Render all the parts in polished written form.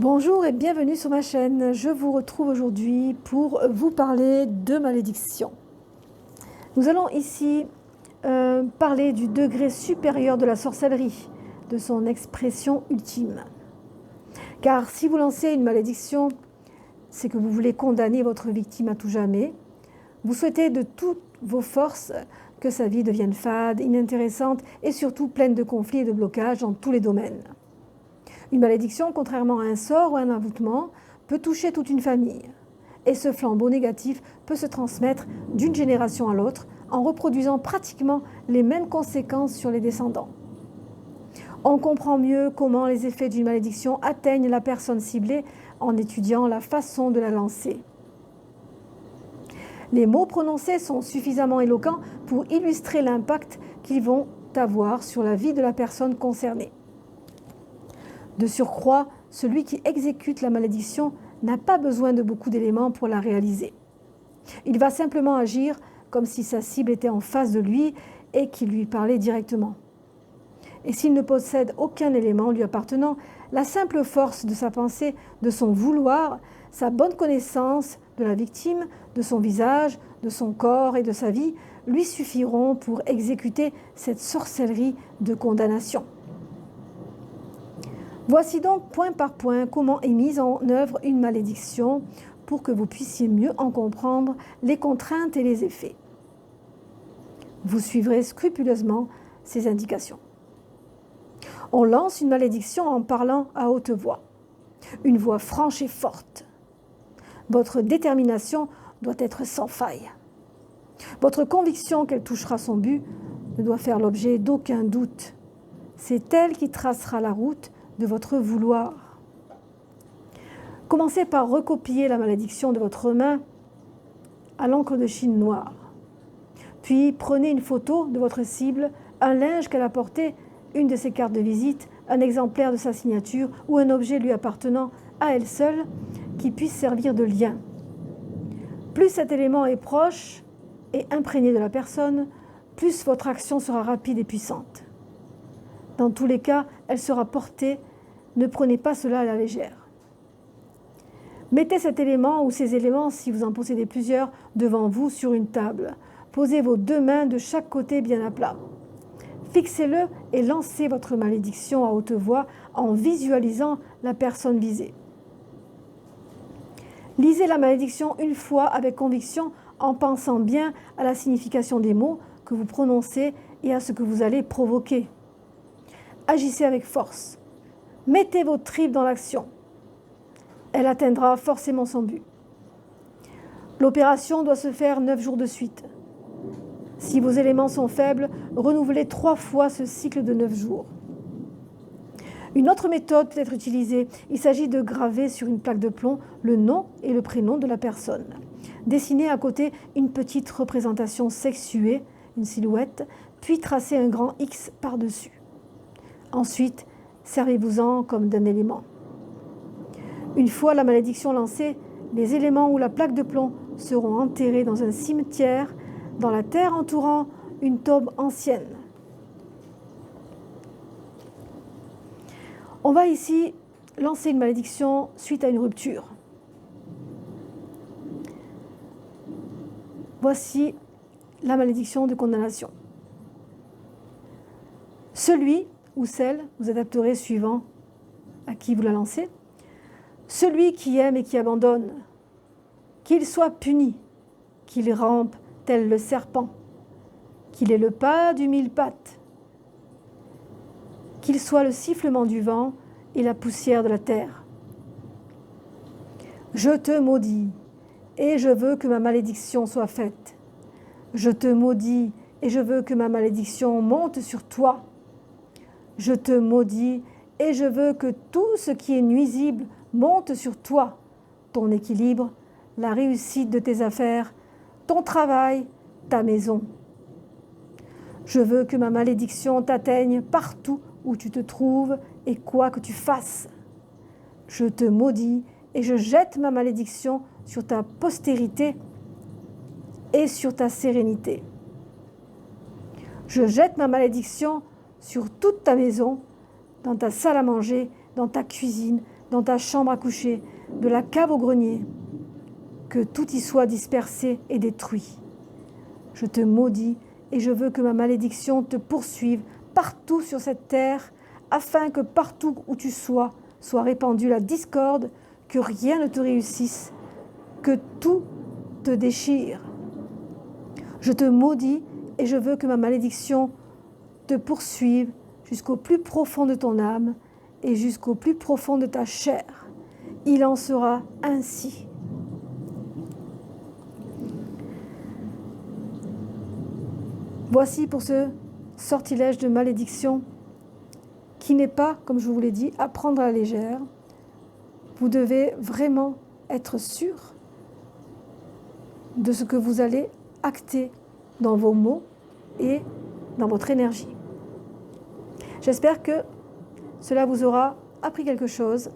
Bonjour et bienvenue sur ma chaîne. Je vous retrouve aujourd'hui pour vous parler de malédiction. Nous allons ici parler du degré supérieur de la sorcellerie, de son expression ultime. Car si vous lancez une malédiction, c'est que vous voulez condamner votre victime à tout jamais. Vous souhaitez de toutes vos forces que sa vie devienne fade, inintéressante et surtout pleine de conflits et de blocages dans tous les domaines. Une malédiction, contrairement à un sort ou un envoûtement, peut toucher toute une famille. Et ce flambeau négatif peut se transmettre d'une génération à l'autre en reproduisant pratiquement les mêmes conséquences sur les descendants. On comprend mieux comment les effets d'une malédiction atteignent la personne ciblée en étudiant la façon de la lancer. Les mots prononcés sont suffisamment éloquents pour illustrer l'impact qu'ils vont avoir sur la vie de la personne concernée. De surcroît, celui qui exécute la malédiction n'a pas besoin de beaucoup d'éléments pour la réaliser. Il va simplement agir comme si sa cible était en face de lui et qu'il lui parlait directement. Et s'il ne possède aucun élément lui appartenant, la simple force de sa pensée, de son vouloir, sa bonne connaissance de la victime, de son visage, de son corps et de sa vie lui suffiront pour exécuter cette sorcellerie de condamnation. Voici donc point par point comment est mise en œuvre une malédiction pour que vous puissiez mieux en comprendre les contraintes et les effets. Vous suivrez scrupuleusement ces indications. On lance une malédiction en parlant à haute voix, une voix franche et forte. Votre détermination doit être sans faille. Votre conviction qu'elle touchera son but ne doit faire l'objet d'aucun doute. C'est elle qui tracera la route de votre vouloir. Commencez par recopier la malédiction de votre main à l'encre de Chine noire. Puis prenez une photo de votre cible, un linge qu'elle a porté, une de ses cartes de visite, un exemplaire de sa signature ou un objet lui appartenant à elle seule qui puisse servir de lien. Plus cet élément est proche et imprégné de la personne, plus votre action sera rapide et puissante. Dans tous les cas, elle sera portée. Ne prenez pas cela à la légère. Mettez cet élément ou ces éléments, si vous en possédez plusieurs, devant vous sur une table. Posez vos deux mains de chaque côté bien à plat. Fixez-le et lancez votre malédiction à haute voix en visualisant la personne visée. Lisez la malédiction une fois avec conviction en pensant bien à la signification des mots que vous prononcez et à ce que vous allez provoquer. Agissez avec force. Mettez vos tripes dans l'action. Elle atteindra forcément son but. L'opération doit se faire 9 jours de suite. Si vos éléments sont faibles, renouvelez 3 fois ce cycle de 9 jours. Une autre méthode peut être utilisée. Il s'agit de graver sur une plaque de plomb le nom et le prénom de la personne. Dessinez à côté une petite représentation sexuée, une silhouette, puis tracez un grand X par-dessus. Ensuite, servez-vous-en comme d'un élément. Une fois la malédiction lancée, les éléments ou la plaque de plomb seront enterrés dans un cimetière, dans la terre entourant une tombe ancienne. On va ici lancer une malédiction suite à une rupture. Voici la malédiction de condamnation. Celui ou celle, vous adapterez suivant à qui vous la lancez. Celui qui aime et qui abandonne, qu'il soit puni, qu'il rampe tel le serpent, qu'il ait le pas du mille pattes, qu'il soit le sifflement du vent et la poussière de la terre. Je te maudis et je veux que ma malédiction soit faite. Je te maudis et je veux que ma malédiction monte sur toi. Je te maudis et je veux que tout ce qui est nuisible monte sur toi, ton équilibre, la réussite de tes affaires, ton travail, ta maison. Je veux que ma malédiction t'atteigne partout où tu te trouves et quoi que tu fasses. Je te maudis et je jette ma malédiction sur ta postérité et sur ta sérénité. Je jette ma malédiction sur toute ta maison, dans ta salle à manger, dans ta cuisine, dans ta chambre à coucher, de la cave au grenier, que tout y soit dispersé et détruit. Je te maudis et je veux que ma malédiction te poursuive partout sur cette terre, afin que partout où tu sois, soit répandue la discorde, que rien ne te réussisse, que tout te déchire. Je te maudis et je veux que ma malédiction te poursuive jusqu'au plus profond de ton âme et jusqu'au plus profond de ta chair. Il en sera ainsi. Voici pour ce sortilège de malédiction qui n'est pas, comme je vous l'ai dit, à prendre à la légère. Vous devez vraiment être sûr de ce que vous allez acter dans vos mots et dans votre énergie. J'espère que cela vous aura appris quelque chose.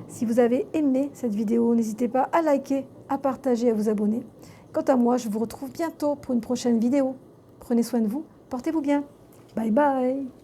Si vous avez aimé cette vidéo, n'hésitez pas à liker, à partager, à vous abonner. Quant à moi, je vous retrouve bientôt pour une prochaine vidéo. Prenez soin de vous, portez-vous bien. Bye bye.